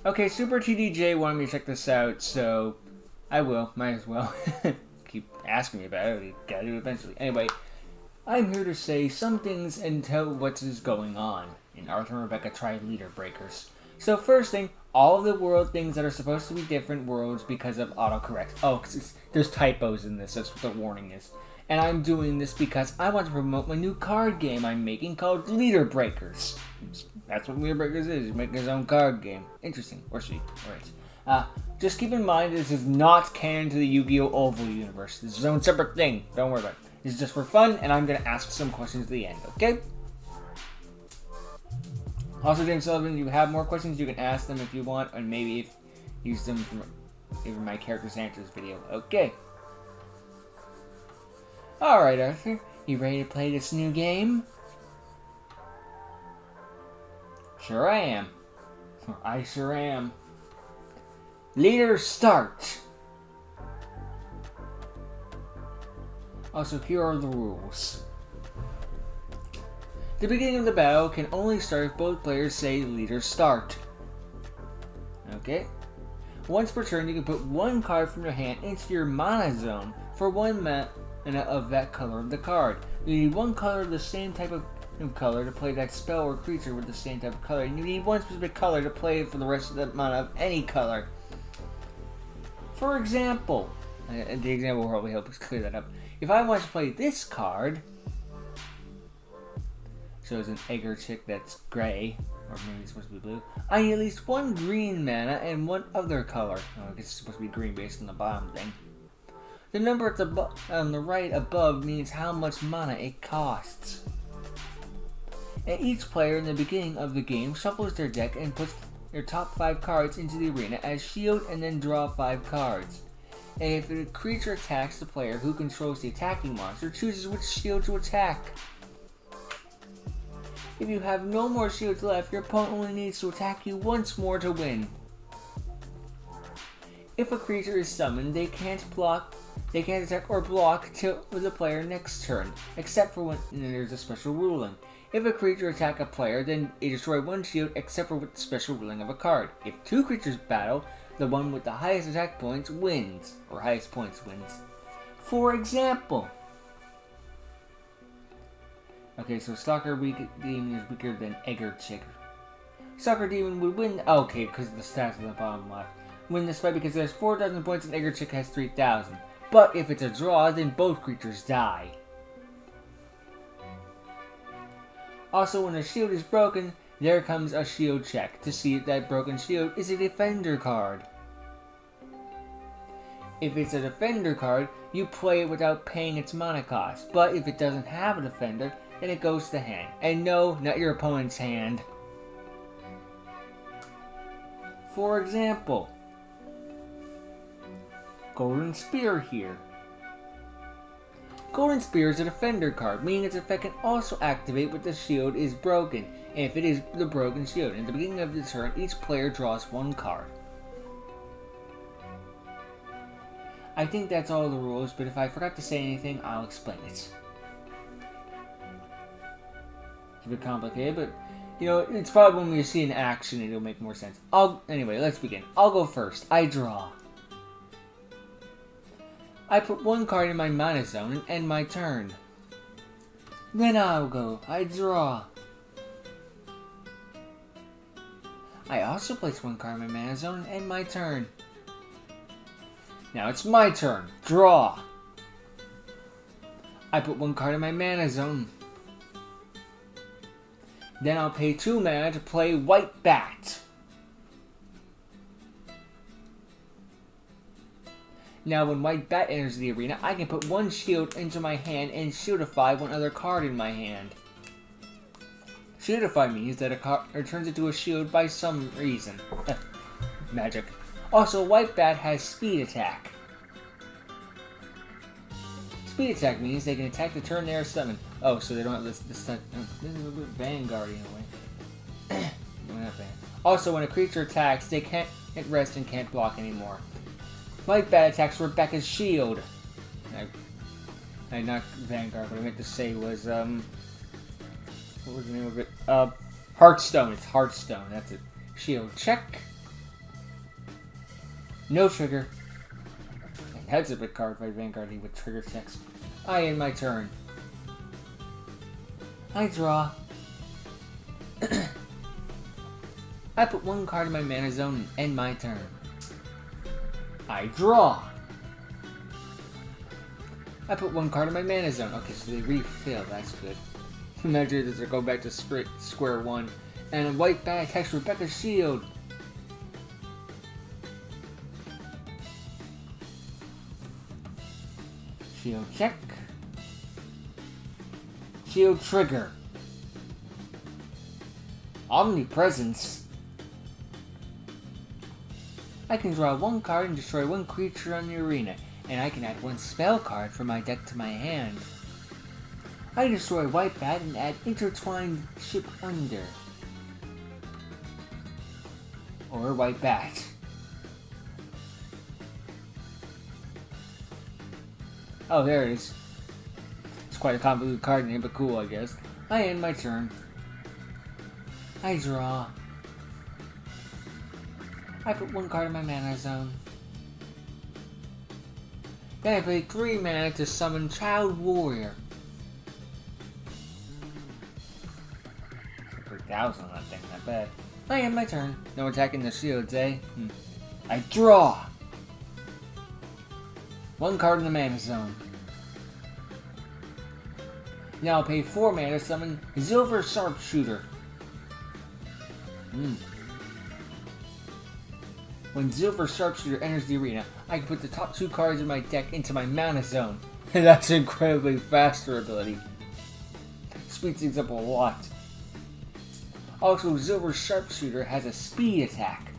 Okay, Super TDJ wanted me to check this out, so I will. Might as well. Keep asking me about it. We gotta do it eventually. Anyway, I'm here to say some things and tell what is going on in Arthur and Rebecca Try Leader Breakers. So first thing, all of the world things that are supposed to be different worlds because of autocorrect. Oh, there's typos in this. That's what the warning is. And I'm doing this because I want to promote my new card game I'm making called Leader Breakers. That's what Leader Breakers is. He's making his own card game. Interesting. Or she. Alright. Just keep in mind this is not canon to the Yu-Gi-Oh! Oval universe. This is its own separate thing. Don't worry about it. This is just for fun, and I'm going to ask some questions at the end, okay? Also, James Sullivan, you have more questions, you can ask them if you want, and maybe use them from my character's answers video. Okay. Alright, Arthur. You ready to play this new game? Sure I am. I sure am. Leader start! Also, here are the rules. The beginning of the battle can only start if both players say leader start. Okay. Once per turn, you can put one card from your hand into your mana zone for one mana of that color of the card. You need one color of the same type of color to play that spell or creature with the same type of color. And you need one specific color to play it for the rest of the mana of any color. For example, the example will probably help us clear that up. If I want to play this card, so it's an Egger chick that's gray, or maybe it's supposed to be blue, I need at least one green mana and one other color. Oh, I guess it's supposed to be green based on the bottom thing. The number at on the right above means how much mana it costs. And each player in the beginning of the game shuffles their deck and puts their top 5 cards into the arena as shield and then draw 5 cards. And if a creature attacks the player who controls the attacking monster, chooses which shield to attack. If you have no more shields left, your opponent only needs to attack you once more to win. If a creature is summoned, they can't attack or block till the player next turn, except for when there's a special ruling. If a creature attacks a player, then they destroy one shield except for with the special ruling of a card. If 2 creatures battle, the one with the highest attack points wins, or highest points wins. For example, okay, so Stalker Demon is weaker than Egger Chick. Stalker Demon would win, okay, because of the stats on the bottom left. Win this fight because there's 4,000 points and Egger Chick has 3,000. But if it's a draw, then both creatures die. Also, when a shield is broken, there comes a shield check to see if that broken shield is a defender card. If it's a defender card, you play it without paying its mana cost. But if it doesn't have a defender, then it goes to hand. And no, not your opponent's hand. For example, Golden Spear here. Golden Spear is a defender card, meaning its effect can also activate when the shield is broken, and if it is the broken shield. At the beginning of the turn, each player draws 1 card. I think that's all the rules, but if I forgot to say anything, I'll explain it. It's a bit complicated, but you know, it's probably when we see an action it'll make more sense. Anyway, let's begin. I'll go first. I draw. I put 1 card in my mana zone and end my turn. Then I'll go. I draw. I also place 1 card in my mana zone and end my turn. Now it's my turn. Draw. I put 1 card in my mana zone. Then I'll pay 2 mana to play White Bat. Now when White Bat enters the arena, I can put 1 shield into my hand and shieldify 1 other card in my hand. Shieldify means that a card turns into a shield by some reason. Magic. Also, White Bat has speed attack. Speed attack means they can attack the turn they are summoned. Oh, so they don't have this is a bit Vanguard in a way. Also, when a creature attacks, they can't rest and can't block anymore. White Bat attacks Rebecca's shield. Not Vanguard, what I meant to say was, what was the name of it? Hearthstone. It's Hearthstone, that's it. Shield check. No trigger. And that's a big card by Vanguard with trigger checks. I end my turn. I draw. I put one card in my mana zone and end my turn. I draw. I put one card in my mana zone. Okay, so they refill. That's good. Imagine this, they're going back to square one. And a white bat attacks Rebecca's shield. Shield check. Shield trigger. Omnipresence. I can draw one card and destroy one creature on the arena, and I can add one spell card from my deck to my hand. I destroy White Bat and add Intertwined Ship Under. Or White Bat. Oh, there it is. It's quite a convoluted card name, but cool, I guess. I end my turn. I draw. I put one card in my mana zone. Then I pay 3 mana to summon Child Warrior. 3,000 on that thing, not bad. I end my turn. No attacking the shields, eh? I draw. One card in the mana zone. Now I'll pay 4 mana to summon Silver Sharpshooter. When Silver Sharpshooter enters the arena, I can put the top 2 cards in my deck into my mana zone. And that's an incredibly faster ability. Speeds things up a lot. Also, Silver Sharpshooter has a speed attack.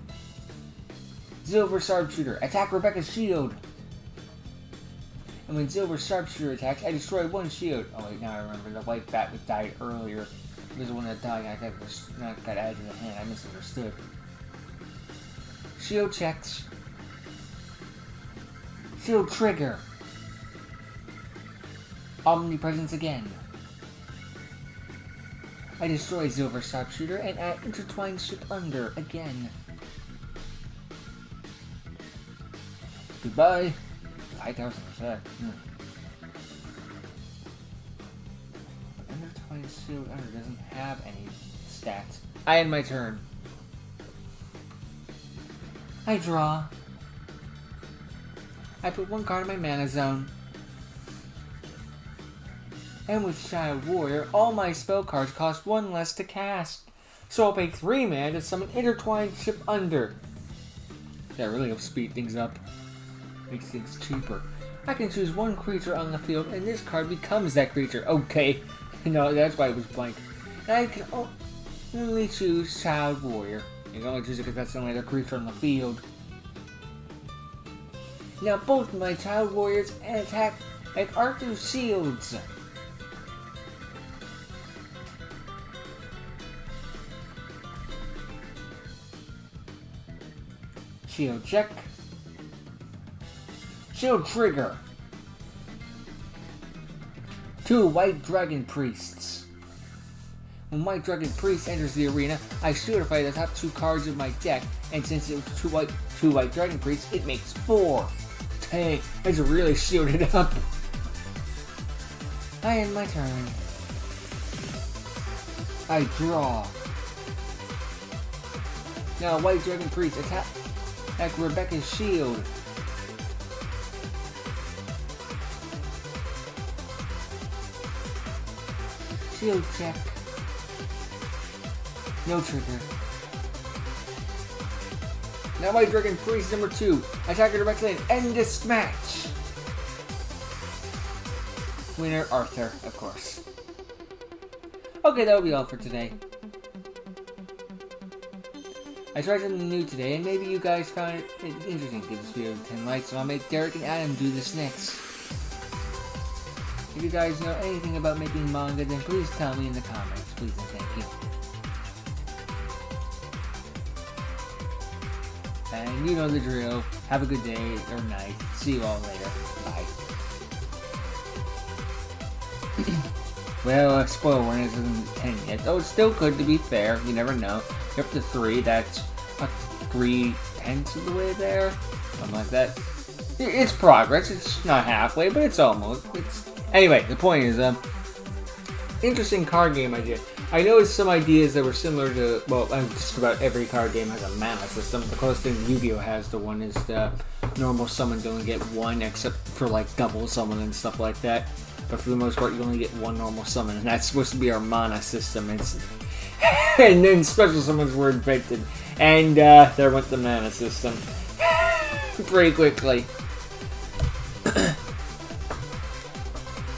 Silver Sharpshooter, attack Rebecca's shield. And when Silver Sharpshooter attacks, I destroy one shield. Oh wait, now I remember, the White Bat that died earlier. He was the one that died and I got added to the hand. I misunderstood. Shield checks. Shield trigger. Omnipresence again. I destroy Silver Sharpshooter and add Intertwined Ship Under again. Goodbye. 5,000%. Intertwined Shield Under doesn't have any stats. I end my turn. I draw. I put one card in my mana zone. And with Child Warrior, all my spell cards cost 1 less to cast. So I'll pay 3 mana to summon Intertwined Ship Under. That really helps speed things up. Makes things cheaper. I can choose one creature on the field, and this card becomes that creature. Okay. No, that's why it was blank. And I can only choose Child Warrior. You can only choose it because that's the only other creature on the field. Now both my Child Warriors attack like Arthur's shields. Shield check. Shield trigger. 2 White Dragon Priests. When White Dragon Priest enters the arena, I shieldify the top 2 cards of my deck, and since it was 2 White Dragon Priests, it makes 4. Dang, that's really shielded up. I end my turn. I draw. Now White Dragon Priest attack Rebecca's shield. Shield check. No trigger. Now White Dragon Priest number 2. Attack her directly and end this match. Winner Arthur, of course. Okay, that'll be all for today. I tried something new today, and maybe you guys found it interesting. Give this video 10 likes, and I'll make Derek and Adam do this next. If you guys know anything about making manga, then please tell me in the comments. Please and thank you. And you know the drill. Have a good day or night. See you all later. Bye. Well, spoiler warning, this isn't 10 yet. Though it's still good to be fair. You never know. You're up to 3. That's a 3 2/10 of the way there, something like that. It's progress. It's not halfway, but it's almost. Anyway. The point is, interesting card game idea. I noticed some ideas that were similar to, well, just about every card game has a mana system. The closest thing Yu-Gi-Oh has to one is the normal summon to only get one, except for like double summon and stuff like that. But for the most part, you only get one normal summon, and that's supposed to be our mana system. And then special summons were invented, and there went the mana system pretty quickly.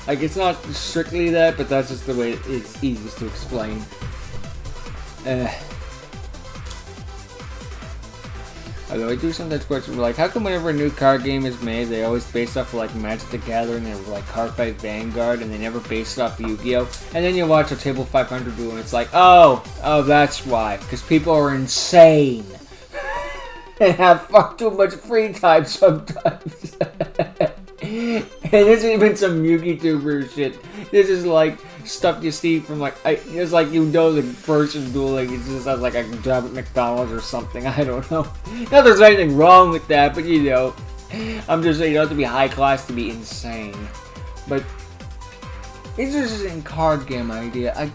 Like, it's not strictly that, but that's just the way it's easiest to explain. Although I do sometimes question, like, how come whenever a new card game is made, they always base off of, like, Magic the Gathering or, like, Cardfight Vanguard, and they never base it off Yu-Gi-Oh! And then you watch a Table 500 duel, and it's like, oh, that's why. Because people are insane. And have far too much free time sometimes. And this isn't even some Yugi-tuber shit. This is like stuff you see from like, it's like, you know, the person dueling. It just has like a job at McDonald's or something. I don't know. Not that there's anything wrong with that, but you know, I'm just saying you don't have to be high class to be insane. But interesting card game idea.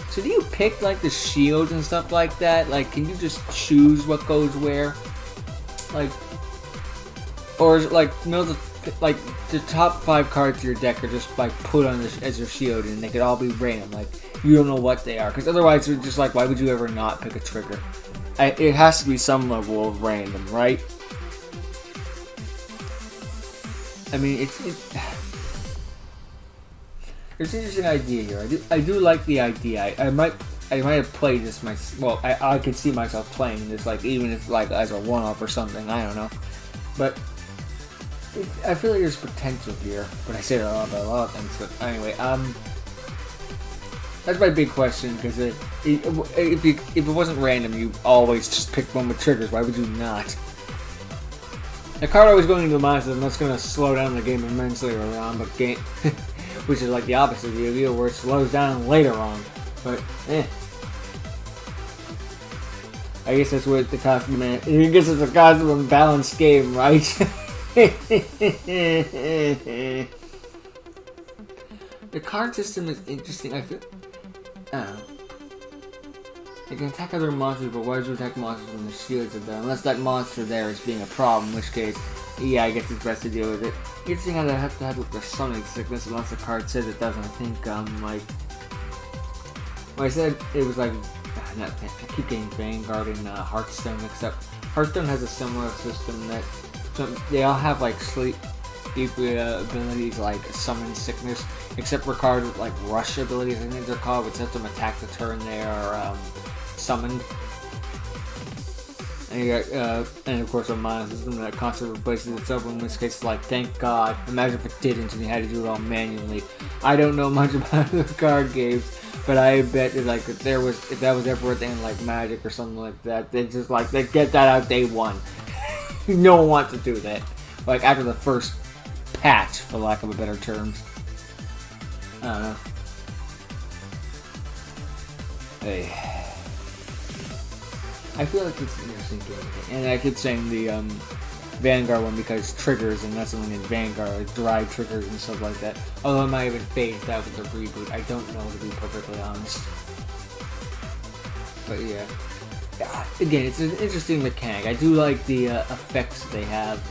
So do you pick like the shields and stuff like that? Like, can you just choose what goes where? Like, or is it like, you know, the top 5 cards of your deck are just like put on as your shield, and they could all be random. Like, you don't know what they are, because otherwise it's just like, why would you ever not pick a trigger? It has to be some level of random, right? I mean, it's an interesting idea here. I do like the idea. I might have played this myself. Well, I could see myself playing this, like, even if like as a one-off or something. I don't know, but I feel like there's potential here. But I say that about a lot of things. But anyway, that's my big question. Because if it wasn't random, you always just pick one with triggers. Why would you not? The card always going into the monster, and that's going to slow down the game immensely early on, but which is like the opposite of Yu-Gi-Oh, where it slows down later on. But I guess that's what the costume is. I guess it's a costume balanced game, right? The card system is interesting. I don't know. They can attack other monsters, but why would you attack monsters when the shields are there? Unless that monster there is being a problem, in which case, yeah, I guess it's best to deal with it. Interesting how they have to have like the summoning sickness, unless the card says it doesn't. I think, like, well, I said it was like, I keep getting Vanguard and Hearthstone, except Hearthstone has a similar system that they all have like sleep abilities, like summon sickness, except for cards with like rush abilities, I think they're called, which lets them attack the turn they are summoned. And you got, and of course a mana system that constantly replaces itself, in this case, like, thank God. Imagine if it didn't and you had to do it all manually. I don't know much about the card games, but I bet that, like, if that was ever a thing like Magic or something like that, they just like, they get that out day one. No one wants to do that. Like, after the first patch, for lack of a better terms. I don't know. Hey. I feel like it's an interesting game. And I keep saying the Vanguard one because triggers, and that's something in Vanguard, like dry triggers and stuff like that. Although it might have been phased out with the reboot. I don't know, to be perfectly honest. But yeah. Again, it's an interesting mechanic. I do like the effects they have.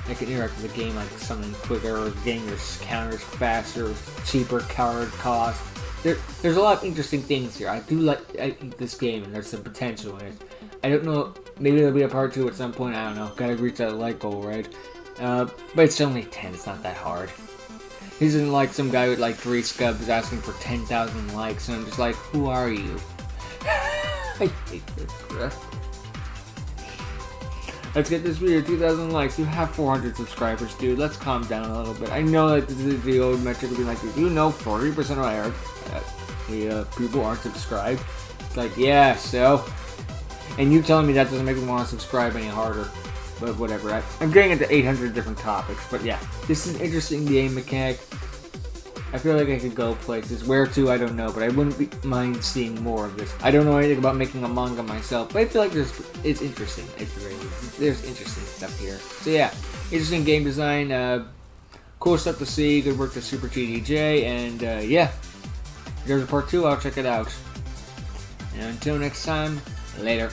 They can interact with the game, like summoning quicker, or getting your counters faster, cheaper card cost. There's a lot of interesting things here. I do like this game, and there's some potential in it. I don't know, maybe there'll be a part 2 at some point, I don't know. Gotta reach that like goal, right? But it's only 10, it's not that hard. This isn't like some guy with like 3 scubs asking for 10,000 likes, and I'm just like, who are you? I hate this crap. Let's get this video 2,000 likes. You have 400 subscribers, dude. Let's calm down a little bit. I know that this is the old metric of being like, you know 40% of the people aren't subscribed. It's like, yeah, so? And you telling me that doesn't make me want to subscribe any harder. But whatever. I'm getting into 800 different topics. But yeah, this is an interesting game mechanic. I feel like I could go places. Where to, I don't know, but I wouldn't mind seeing more of this. I don't know anything about making a manga myself, but I feel like it's interesting. There's interesting stuff here. So yeah, interesting game design, cool stuff to see. Good work to Super TDJ, and yeah, if there's a part 2, I'll check it out. And until next time, later.